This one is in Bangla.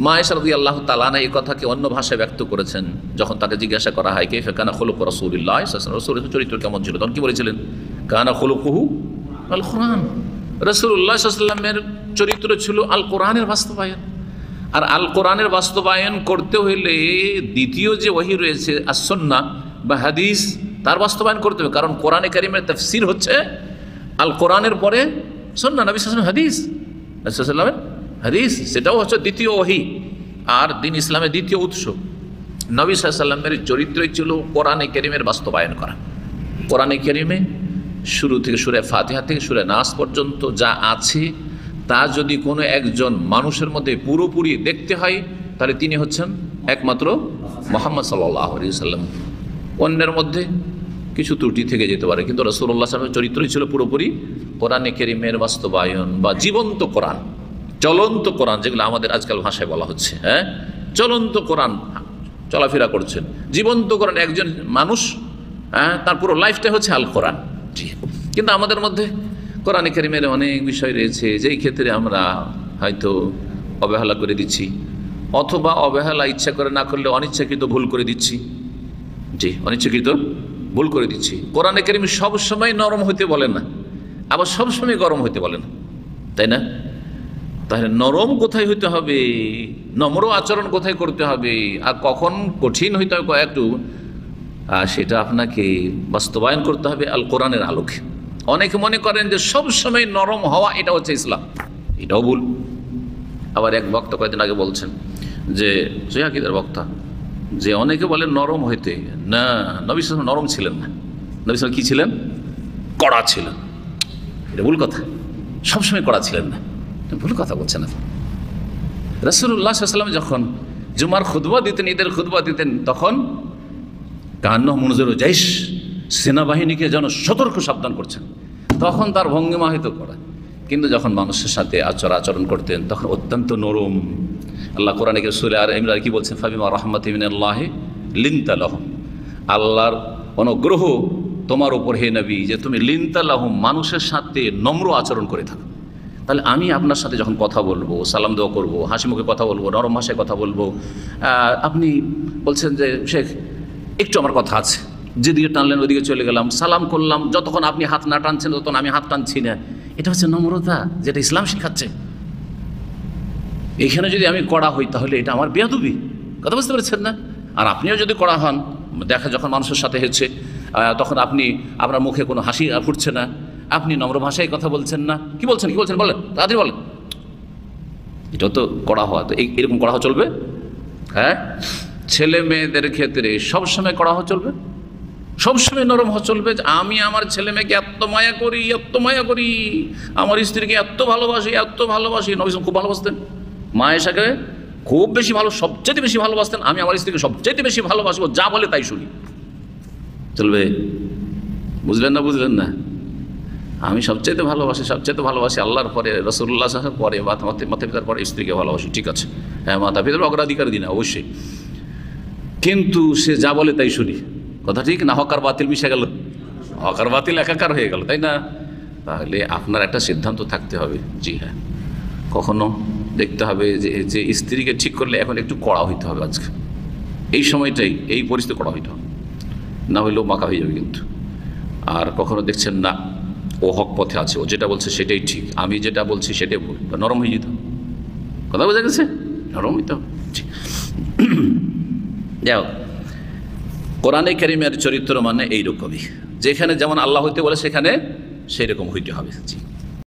মা আয়েশা রাদিয়াল্লাহু তাআলা আনহা এই কথাকে অন্য ভাষায় ব্যক্ত করেছেন। যখন তাকে জিজ্ঞাসা করা হয় কাইফা কানা খুলুকু রাসূলিল্লাহ সাল্লাল্লাহু আলাইহি ওয়াসাল্লাম, রাসূলের চরিত্র কেমন ছিল, তখন কি বলেছিলেন? কানা খুলুকুহু আল কোরআন। রাসূলুল্লাহ সাল্লাল্লাহু আলাইহি ওয়াসাল্লামের চরিত্র ছিল আল কোরআনের বাস্তবায়ন। আর আল কোরআনের বাস্তবায়ন করতে হইলে দ্বিতীয় যে ওহী রয়েছে as-সুন্নাহ বা হাদিস, তার বাস্তবায়ন করতে হবে। কারণ কোরআনে কারীমের তাফসীর হচ্ছে আল কোরআনের পরে সুন্নাহ, নবী সাল্লাল্লাহু আলাইহি ওয়াসাল্লাম হাদিস, নবী সাল্লাল্লাহু আলাইহি ওয়াসাল্লামের হাদিস, সেটাও হচ্ছে দ্বিতীয় ওহী আর দ্বীন ইসলামের দ্বিতীয় উৎস। নবী সাল্লাল্লাহু আলাইহি ওয়াসাল্লামের চরিত্রই ছিল কোরআনে কারীমের বাস্তবায়ন করা। কোরআনে কারীমে শুরু থেকে সূরা ফাতিহা থেকে সূরা নাস পর্যন্ত যা আছে তা যদি কোনো একজন মানুষের মধ্যে পুরোপুরি দেখতে হয় তাহলে তিনি হচ্ছেন একমাত্র মুহাম্মদ সাল্লাল্লাহু আলাইহি ওয়াসাল্লাম। অন্যের মধ্যে কিছু ত্রুটি থেকে যেতে পারে, কিন্তু রাসূলুল্লাহ সাল্লাল্লাহু আলাইহি ওয়াসাল্লামের চরিত্রই ছিল পুরোপুরি কোরআনে কারীমের বাস্তবায়ন বা জীবন্ত কোরআন, চলন্ত কোরআন, যেগুলো আমাদের আজকাল ভাষায় বলা হচ্ছে। হ্যাঁ, চলন্ত কোরআন চলাফেরা করছেন, জীবন্ত কোরআন, একজন মানুষ, হ্যাঁ, তার পুরো লাইফটাই হচ্ছে আল কোরআন। জি, কিন্তু আমাদের মধ্যে কোরআনে কারীমের অনেক বিষয় রয়েছে যেই ক্ষেত্রে আমরা হয়তো অবহেলা করে দিচ্ছি, অথবা অবহেলা ইচ্ছা করে না করলে অনিচ্ছাকৃত ভুল করে দিচ্ছি। জি, অনিচ্ছাকৃত ভুল করে দিচ্ছি। কোরআনে কারীম সবসময় নরম হইতে বলে না, আবার সবসময় গরম হইতে বলে না, তাই না? তাহলে নরম কোথায় হইতে হবে, নম্র আচরণ কোথায় করতে হবে, আর কখন কঠিন হইতে হবে একটু, সেটা আপনাকে বাস্তবায়ন করতে হবে আল কোরআনের আলোকে। অনেকে মনে করেন যে সবসময় নরম হওয়া এটা হচ্ছে ইসলাম, এটাও ভুল। আবার এক বক্তা কয়েকদিন আগে বলছেন যে সহিহ বক্তা, যে অনেকে বলেন নরম হইতে, না, নবী সাল্লাল্লাহু আলাইহি ওয়াসাল্লাম নরম ছিলেন না, নবী সাল্লাল্লাহু আলাইহি ওয়াসাল্লাম কি ছিলেন? কড়া ছিলেন। এটা ভুল কথা, সবসময় কড়া ছিলেন না, ভুল কথা বলছেন না। রাসূলুল্লাহ সাল্লাল্লাহু আলাইহি ওয়াসাল্লাম যখন জুমার খুতবা দিতেন, ঈদের খুতবা দিতেন, তখন কান্না মুনজিরু জাইশ, সেনাবাহিনীকে যেন সতর্ক সাবধান করছেন, তখন তার ভঙ্গিমা হয়তো করা, কিন্তু যখন মানুষের সাথে আচরণ করতেন তখন অত্যন্ত নরম। আল্লাহ কোরআনে সূরা আর ইমরান কি বলছেন? ফাবিমা রাহমাতিন মিনাল্লাহি লিনতা লাহুম, আল্লাহর অনুগ্রহ তোমার উপর হে নবী যে তুমি লিনতা লাহুম, মানুষের সাথে নম্র আচরণ করে থাকো। তাহলে আমি আপনার সাথে যখন কথা বলবো, সালাম দেওয়া করবো, হাসি মুখে কথা বলবো, নরম ভাষায় কথা বলবো, আপনি বলছেন যে শেখ একটু আমার কথা আছে, যেদিকে টানলেন ওইদিকে চলে গেলাম, সালাম করলাম, যতক্ষণ আপনি হাত না টানছেন ততক্ষণ আমি হাত টানছি না, এটা হচ্ছে নম্রতা, যেটা ইসলাম শেখাচ্ছে। এইখানে যদি আমি কড়া হই তাহলে এটা আমার বেয়াদবি, কথা বুঝতে পেরেছেন না? আর আপনিও যদি কড়া হন, দেখা যখন মানুষের সাথে হচ্ছে তখন আপনি আপনার মুখে কোনো হাসি ফুটছে না, আপনি নম্র ভাষায় কথা বলছেন না, কি বলছেন বলেন, তাড়াতাড়ি বলেন, এটাও তো কড়া হওয়া। তো এরকম কড়া হওয়া চলবে? হ্যাঁ, ছেলে মেয়েদের ক্ষেত্রে সবসময় কড়া হওয়া চলবে, সবসময় নরম হওয়া চলবে। আমি আমার ছেলে মেয়েকে এত মায়া করি, আমার স্ত্রীকে এত ভালোবাসি। নবী খুব ভালোবাসতেন, মা আয়েশাকে খুব বেশি সবচেয়ে বেশি ভালোবাসতেন। আমি আমার স্ত্রীকে সবচেয়ে বেশি ভালোবাসবো, যা বলে তাই শুনি, চলবে? বুঝলেন না? আমি সবচেয়ে ভালোবাসি আল্লাহর পরে, রাসূলুল্লাহ সাল্লাল্লাহু আলাইহি ওয়াসাল্লাম পরে, বা মাতা পিতার পরে স্ত্রীকে ভালোবাসি, ঠিক আছে, হ্যাঁ, মাতা পিতার অগ্রাধিকার দিন অবশ্যই, কিন্তু সে যা বলে তাই শুনি, কথা ঠিক না? হক আর বাতিল মিশে গেল, হক আর বাতিল একাকার হয়ে গেল, তাই না? তাহলে আপনার একটা সিদ্ধান্ত থাকতে হবে। জি হ্যাঁ, কখনো দেখতে হবে যে স্ত্রীকে ঠিক করলে এখন একটু কড়া হইতে হবে, আজকে এই সময়টাই, এই পরিস্থিতি কড়া হইতে হবে, না হইলেও মাকা হয়ে যাবে কিন্তু। আর কখনো দেখছেন না ও হক পথে আছে, ও যেটা বলছে সেটাই ঠিক, আমি যেটা বলছি সেটাই ভুল, নরম হয়ে যেত, কথা বোঝা গেছে? নরম হইতে হবে। যাও, কোরআনে কারীমের চরিত্র মানে এইরকমই, যেখানে যেমন আল্লাহ হইতে বলে সেখানে সেই রকম হইতে হবে। জি।